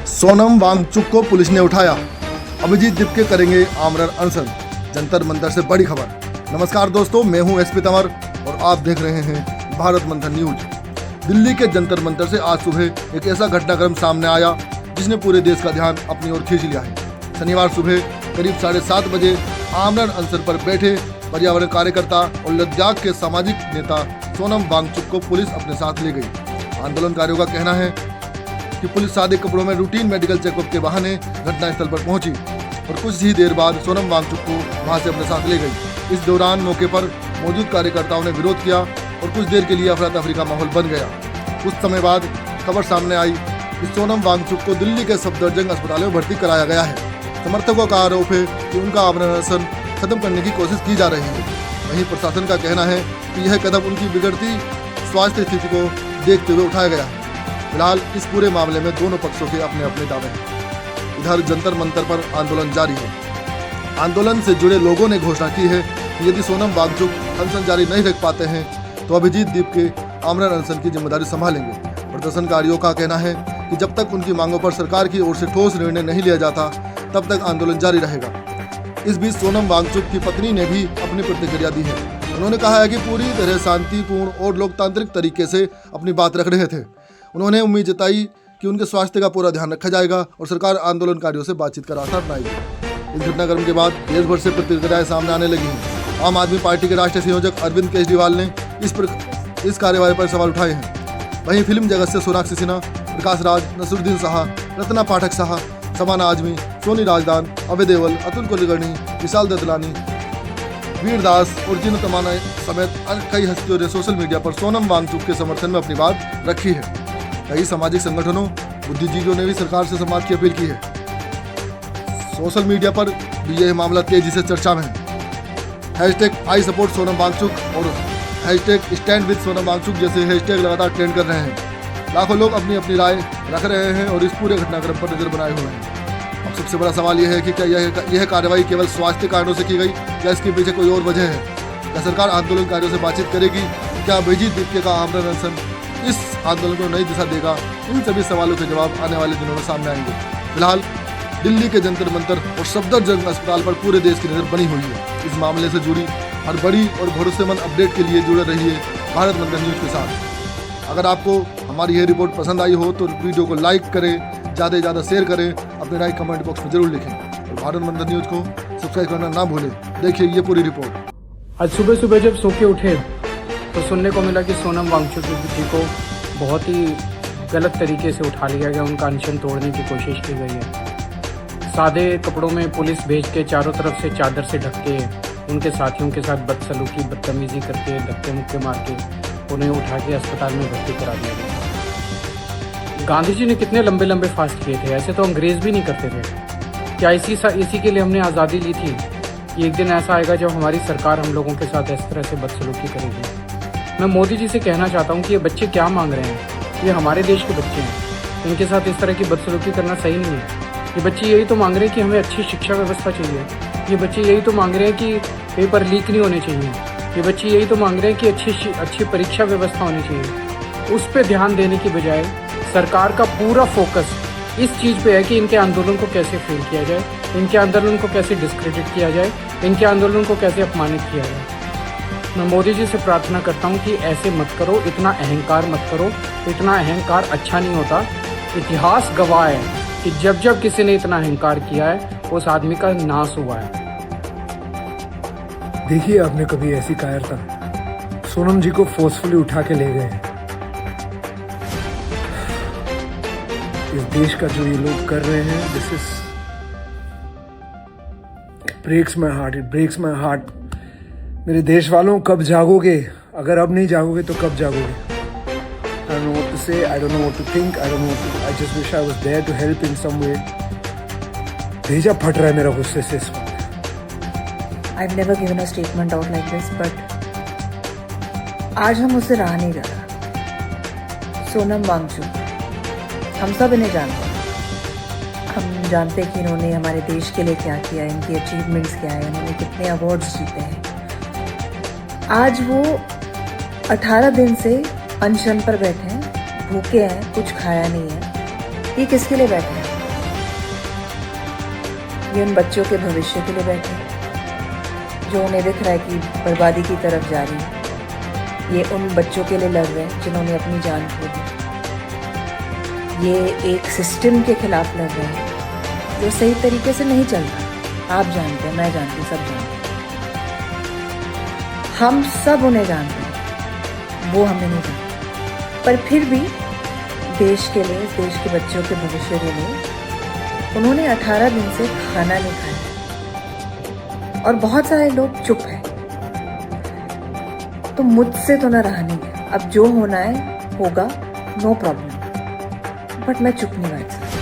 सोनम वांगचुक को पुलिस ने उठाया। अभिजीत दीपके करेंगे आमरण अनशन। जंतर मंतर से बड़ी खबर। नमस्कार दोस्तों, मैं हूं एसपी तंवर और आप देख रहे हैं भारत मंथन न्यूज। दिल्ली के जंतर मंतर से आज सुबह एक ऐसा घटनाक्रम सामने आया जिसने पूरे देश का ध्यान अपनी ओर खींच लिया है। शनिवार सुबह करीब 7:30 बजे आमरण अनशन पर बैठे पर्यावरण कार्यकर्ता और लद्दाख के सामाजिक नेता सोनम वांगचुक को पुलिस अपने साथ ले गई। आंदोलनकारियों का कहना है कि पुलिस सादे कपड़ों में रूटीन मेडिकल चेकअप के बहाने घटनास्थल पर पहुंची और कुछ ही देर बाद सोनम वांगचुक को वहां से अपने साथ ले गई। इस दौरान मौके पर मौजूद कार्यकर्ताओं ने विरोध किया और कुछ देर के लिए अफरा तफरी का माहौल बन गया। कुछ समय बाद खबर सामने आई कि सोनम वांगचुक को दिल्ली के सफदरजंग अस्पताल में भर्ती कराया गया है। समर्थकों का आरोप है कि उनका आमरण अनशन खत्म करने की कोशिश की जा रही है। वहीं प्रशासन का कहना है कि यह कदम उनकी बिगड़ती स्वास्थ्य स्थिति को देखते हुए उठाया गया है। फिलहाल इस पूरे मामले में दोनों पक्षों के अपने अपने दावे हैं। इधर जंतर मंतर पर आंदोलन जारी है। आंदोलन से जुड़े लोगों ने घोषणा की है कि यदि सोनम वांगचुक अनशन जारी नहीं रख पाते हैं तो अभिजीत दीपके आमरण अनशन की जिम्मेदारी संभालेंगे। प्रदर्शनकारियों का कहना है कि जब तक उनकी मांगों पर सरकार की ओर से ठोस निर्णय नहीं लिया जाता तब तक आंदोलन जारी रहेगा। इस बीच सोनम वांगचुक की पत्नी ने भी अपनी प्रतिक्रिया दी है। उन्होंने कहा है कि पूरी तरह शांतिपूर्ण और लोकतांत्रिक तरीके से अपनी बात रख रहे थे। उन्होंने उम्मीद जताई कि उनके स्वास्थ्य का पूरा ध्यान रखा जाएगा और सरकार आंदोलनकारियों से बातचीत का रास्ता अपनाएगी। इस घटनाक्रम के बाद देश भर से प्रतिक्रियाएं सामने आने लगी हैं। आम आदमी पार्टी के राष्ट्रीय संयोजक अरविंद केजरीवाल ने इस कार्यवाही पर सवाल उठाए हैं। वहीं फिल्म जगत से सोनाक्षी सिन्हा, प्रकाश राज, नसरुद्दीन शाह, रत्ना पाठक शाह, शबाना आजमी, सोनी राजदान, अभय देओल, अतुल कुलकर्णी, विशाल ददलानी, वीरदास और जिन तमाना समेत कई हस्तियों ने सोशल मीडिया पर सोनम वांगचुक के समर्थन में अपनी बात रखी है। कई सामाजिक संगठनों, बुद्धिजीवियों ने भी सरकार से संवाद की अपील की है। सोशल मीडिया पर भी यह मामला तेजी से चर्चा में है। #I support सोनम वांगचुक और #StandWithSonam वांगचुक जैसे हैशटैग लगातार ट्रेंड कर रहे हैं। लाखों लोग अपनी अपनी राय रख रहे हैं और इस पूरे घटनाक्रम पर नजर बनाए हुए हैं। अब सबसे बड़ा सवाल यह है कि क्या यह कार्रवाई केवल स्वास्थ्य कारणों से की गई या इसके पीछे कोई और वजह है? क्या सरकार आंदोलनकारियों से बातचीत करेगी? क्या अभिजीत दीपके का आमरण अनशन इस आंदोलन को नई दिशा देगा? इन सभी सवालों के जवाब आने वाले दिनों में सामने आएंगे। फिलहाल दिल्ली के जंतर मंतर और सफदरजंग अस्पताल पर पूरे देश की नजर बनी हुई है। इस मामले से जुड़ी हर बड़ी और भरोसेमंद अपडेट के लिए जुड़े रहिए भारत मंथन न्यूज के साथ। अगर आपको हमारी यह रिपोर्ट पसंद आई हो तो वीडियो को लाइक करें, ज़्यादा से ज़्यादा शेयर करें, अपने राय कमेंट बॉक्स में जरूर लिखें और भारत मंथन न्यूज को सब्सक्राइब करना ना भूलें। देखिए ये पूरी रिपोर्ट। आज सुबह सुबह जब सो के उठे तो सुनने को मिला कि सोनम वांगचुक जी को बहुत ही गलत तरीके से उठा लिया गया, उनका अनशन तोड़ने की कोशिश की गई है। सादे कपड़ों में पुलिस भेज के चारों तरफ से चादर से ढक के उनके साथियों के साथ बदसलूकी बदतमीजी करके धक्के मुक्के मार के उन्हें उठा के अस्पताल में भर्ती करा दिया गया। गांधी जी ने कितने लंबे लंबे फास्ट किए थे, ऐसे तो अंग्रेज भी नहीं करते थे। क्या इसी के लिए हमने आज़ादी ली थी कि एक दिन ऐसा आएगा जब हमारी सरकार हम लोगों के साथ इस तरह से बदसलूकी करेगी? मैं मोदी जी से कहना चाहता हूँ कि ये बच्चे क्या मांग रहे हैं? ये हमारे देश के बच्चे हैं, इनके साथ इस तरह की बदसलूकी करना सही नहीं है। ये बच्चे यही तो मांग रहे हैं कि हमें अच्छी शिक्षा व्यवस्था चाहिए। ये बच्चे यही तो मांग रहे हैं कि पेपर लीक नहीं होने चाहिए। ये बच्चे यही तो मांग रहे हैं कि अच्छी परीक्षा व्यवस्था होनी चाहिए। उस पर ध्यान देने की बजाय सरकार का पूरा फोकस इस चीज़ पे है कि इनके आंदोलन को कैसे फेल किया जाए, इनके आंदोलन को कैसे डिस्क्रेडिट किया जाए, इनके आंदोलन को कैसे अपमानित किया जाए। मैं मोदी जी से प्रार्थना करता हूँ कि ऐसे मत करो, इतना अहंकार मत करो। इतना अहंकार अच्छा नहीं होता। इतिहास गवाह है कि जब जब किसी ने इतना अहंकार किया है उस आदमी का नाश हुआ है। देखिए, आपने कभी ऐसी कायरता? सोनम जी को फोर्सफुली उठा के ले गए हैं। इस देश का जो ये लोग कर रहे हैं, this is breaks my heart, it breaks my heart. मेरे देश वालों, कब जागोगे? अगर अब नहीं जागोगे तो कब जागोगे? I don't know what to say, I don't know what to think, I just wish I was there to help in some way. भेजा फट रहा है मेरा गुस्से से इस वक्त। I've never given a statement out like this, but आज हम उससे रहा नहीं जा रहा। सोनम वांगचुक, हम सब इन्हें जानते हैं। हम जानते हैं कि इन्होंने हमारे देश के लिए क्या किया है, इनकी अचीवमेंट्स क्या है, इन्होंने कितने अवार्ड्स जीते हैं। आज वो 18 दिन से अनशन पर बैठे हैं, भूखे हैं, कुछ खाया नहीं है। ये किसके लिए बैठे हैं? ये उन बच्चों के भविष्य के लिए बैठे हैं जो उन्हें दिख रहा है कि बर्बादी की तरफ जा रही है। ये उन बच्चों के लिए लड़ रहे हैं जिन्होंने अपनी जान खो दी। ये एक सिस्टम के खिलाफ लड़ रहे हैं जो सही तरीके से नहीं चल रहा। आप जानते हैं, मैं जानती हूँ, सब जानते हैं। हम सब उन्हें जानते हैं, वो हमें नहीं जानते। पर फिर भी देश के लिए, देश के बच्चों के भविष्य के लिए उन्होंने 18 दिन से खाना नहीं खाया और बहुत सारे लोग चुप हैं। तो मुझसे तो ना रहा नहीं है। अब जो होना है होगा, नो प्रॉब्लम, बट मैं चुप नहीं बैठ सकती।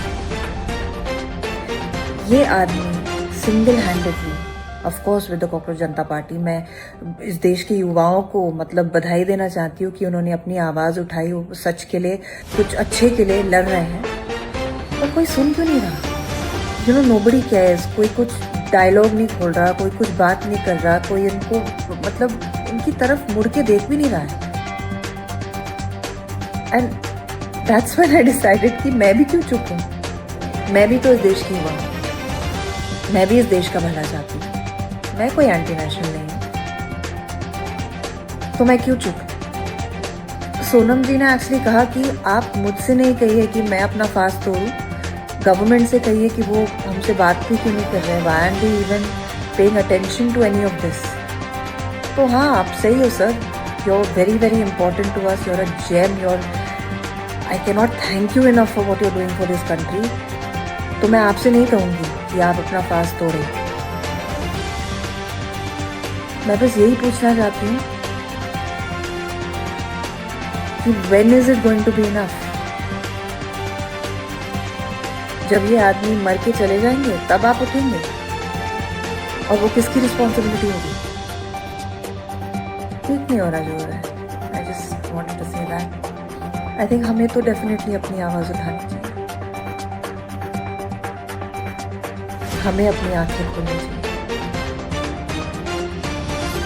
ये आदमी single handedly, of course with the cockroach Janata party, मैं इस देश के युवाओं को मतलब बधाई देना चाहती हूँ कि उन्होंने अपनी आवाज़ उठाई, वो सच के लिए, कुछ अच्छे के लिए लड़ रहे हैं। पर कोई सुन क्यों नहीं रहा? You know, nobody cares. कोई कुछ डायलॉग नहीं खोल रहा, कोई कुछ बात नहीं कर रहा, कोई इनको मतलब इनकी तरफ मुड़ के देख भी नहीं रहा है। And that's when I decided कि मैं भी क्यों चुप हूँ। मैं भी तो इस देश की युवा हूँ, मैं भी इस देश का भला चाहती हूँ। मैं कोई एंटी नेशनल नहीं हूँ, तो मैं क्यों चुप? सोनम जी ने एक्चुअली कहा कि आप मुझसे नहीं कहिए कि मैं अपना फास्ट तोड़ूं, गवर्नमेंट से कहिए कि वो हमसे बात भी क्यों नहीं कर रहे हैं। Why aren't they even paying attention to any of this? तो हाँ, आप सही हो sir, you are very very important to us, you are a gem, you are, I can not thank you enough for what you are doing for this country. तो मैं आपसे नहीं कहूँगी कि आप अपना फास्ट तोड़ें। मैं बस यही पूछना चाहती हूँ कि when is it going to be enough? जब ये आदमी मर के चले जाएंगे तब आप उठेंगे, और वो किसकी रिस्पॉन्सिबिलिटी होगी? ठीक नहीं हो रहा जो हो रहा है। I just wanted to say that. I think हमें तो डेफिनेटली अपनी आवाज़ उठानी चाहिए, हमें अपनी आंखें खोलनी चाहिए,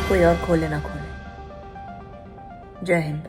कोई और खोले ना खोले। जय हिंद।